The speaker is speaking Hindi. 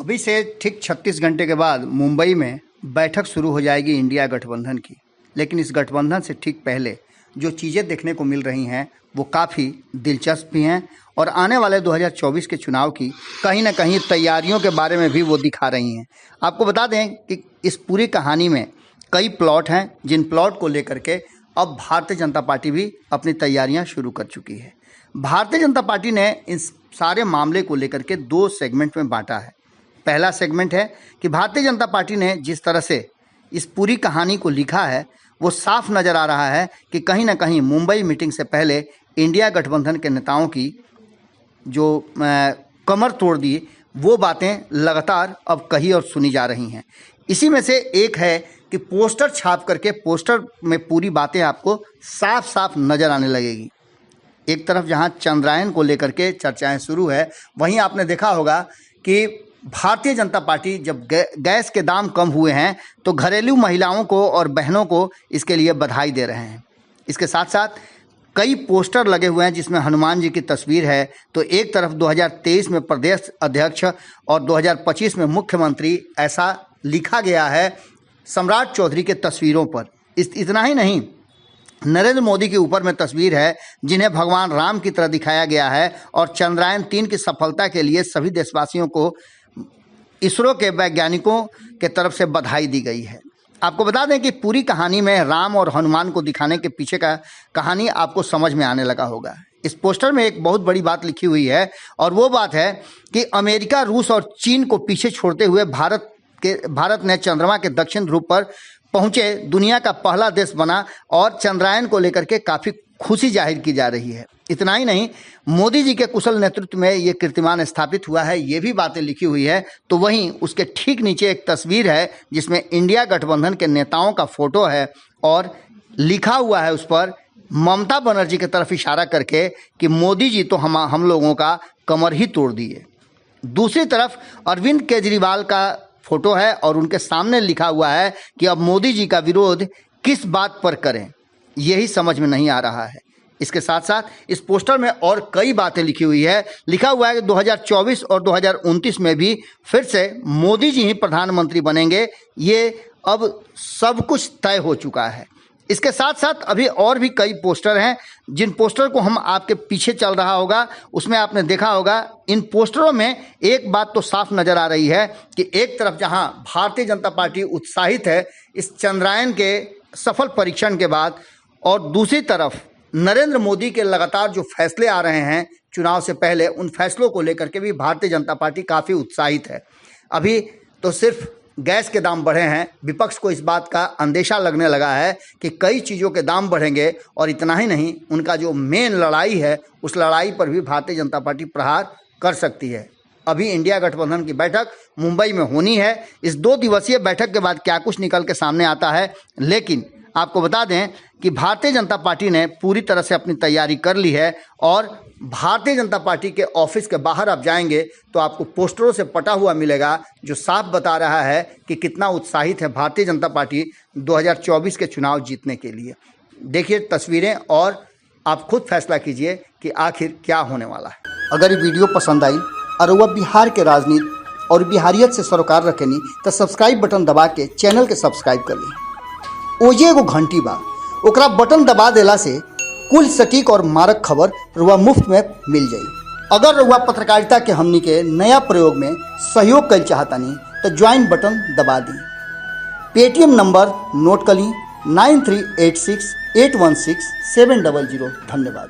अभी से ठीक 36 घंटे के बाद मुंबई में बैठक शुरू हो जाएगी इंडिया गठबंधन की। लेकिन इस गठबंधन से ठीक पहले जो चीज़ें देखने को मिल रही हैं वो काफ़ी दिलचस्प भी हैं और आने वाले 2024 के चुनाव की कहीं ना कहीं तैयारियों के बारे में भी वो दिखा रही हैं। आपको बता दें कि इस पूरी कहानी में कई प्लॉट हैं जिन प्लॉट को लेकर के अब भारतीय जनता पार्टी भी अपनी तैयारियां शुरू कर चुकी है। भारतीय जनता पार्टी ने इस सारे मामले को लेकर के 2 सेगमेंट में बांटा है। पहला सेगमेंट है कि भारतीय जनता पार्टी ने जिस तरह से इस पूरी कहानी को लिखा है वो साफ नज़र आ रहा है कि कहीं ना कहीं मुंबई मीटिंग से पहले इंडिया गठबंधन के नेताओं की जो कमर तोड़ दी वो बातें लगातार अब कही और सुनी जा रही हैं। इसी में से एक है कि पोस्टर छाप करके पोस्टर में पूरी बातें आपको साफ साफ नज़र आने लगेगी। एक तरफ जहां चंद्रायन को लेकर के चर्चाएं शुरू है, वहीं आपने देखा होगा कि भारतीय जनता पार्टी जब गैस के दाम कम हुए हैं तो घरेलू महिलाओं को और बहनों को इसके लिए बधाई दे रहे हैं। इसके साथ साथ कई पोस्टर लगे हुए हैं जिसमें हनुमान जी की तस्वीर है। तो एक तरफ 2023 में प्रदेश अध्यक्ष और 2025 में मुख्यमंत्री ऐसा लिखा गया है सम्राट चौधरी के तस्वीरों पर। इतना ही नहीं, नरेंद्र मोदी के ऊपर में तस्वीर है जिन्हें भगवान राम की तरह दिखाया गया है और चंद्रायन 3 की सफलता के लिए सभी देशवासियों को इसरो के वैज्ञानिकों के तरफ से बधाई दी गई है। आपको बता दें कि पूरी कहानी में राम और हनुमान को दिखाने के पीछे का कहानी आपको समझ में आने लगा होगा। इस पोस्टर में एक बहुत बड़ी बात लिखी हुई है और वो बात है कि अमेरिका, रूस और चीन को पीछे छोड़ते हुए भारत ने चंद्रमा के दक्षिण ध्रुव पर पहुंचे दुनिया का पहला देश बना और चंद्रायन को लेकर के काफ़ी खुशी जाहिर की जा रही है। इतना ही नहीं, मोदी जी के कुशल नेतृत्व में ये कीर्तिमान स्थापित हुआ है, ये भी बातें लिखी हुई है। तो वहीं उसके ठीक नीचे एक तस्वीर है जिसमें इंडिया गठबंधन के नेताओं का फोटो है और लिखा हुआ है उस पर ममता बनर्जी की तरफ इशारा करके कि मोदी जी तो हम लोगों का कमर ही तोड़ दिए। दूसरी तरफ अरविंद केजरीवाल का फोटो है और उनके सामने लिखा हुआ है कि अब मोदी जी का विरोध किस बात पर करें, यही समझ में नहीं आ रहा है। इसके साथ साथ इस पोस्टर में और कई बातें लिखी हुई है। लिखा हुआ है कि 2024 और 2029 में भी फिर से मोदी जी ही प्रधानमंत्री बनेंगे। ये अब सब कुछ तय हो चुका है। इसके साथ साथ अभी और भी कई पोस्टर हैं जिन पोस्टर को हम आपके पीछे चल रहा होगा उसमें आपने देखा होगा। इन पोस्टरों में एक बात तो साफ नज़र आ रही है कि एक तरफ जहां भारतीय जनता पार्टी उत्साहित है इस चंद्रायन के सफल परीक्षण के बाद, और दूसरी तरफ नरेंद्र मोदी के लगातार जो फैसले आ रहे हैं चुनाव से पहले, उन फैसलों को लेकर के भी भारतीय जनता पार्टी काफ़ी उत्साहित है। अभी तो सिर्फ गैस के दाम बढ़े हैं, विपक्ष को इस बात का अंदेशा लगने लगा है कि कई चीज़ों के दाम बढ़ेंगे और इतना ही नहीं, उनका जो मेन लड़ाई है उस लड़ाई पर भी भारतीय जनता पार्टी प्रहार कर सकती है। अभी इंडिया गठबंधन की बैठक मुंबई में होनी है। इस 2 दिवसीय बैठक के बाद क्या कुछ निकल के सामने आता है, लेकिन आपको बता दें कि भारतीय जनता पार्टी ने पूरी तरह से अपनी तैयारी कर ली है और भारतीय जनता पार्टी के ऑफिस के बाहर आप जाएंगे तो आपको पोस्टरों से पटा हुआ मिलेगा जो साफ बता रहा है कि कितना उत्साहित है भारतीय जनता पार्टी 2024 के चुनाव जीतने के लिए। देखिए तस्वीरें और आप खुद फैसला कीजिए कि आखिर क्या होने वाला है। अगर ये वीडियो पसंद आई और वह बिहार के राजनीति और बिहारियत से सरोकार रखेनी तो सब्सक्राइब बटन दबा के चैनल के सब्सक्राइब कर ली। ओजे एगो घंटी बा, ओकरा बटन दबा देला से कुल सटीक और मारक खबर रुआ मुफ्त में मिल जाई। अगर रुआ पत्रकारिता के हमनी के नया प्रयोग में सहयोग कर चाहतानी तो ज्वाइन बटन दबा दी। पेटीएम नंबर नोट कर ली 9386816700। धन्यवाद।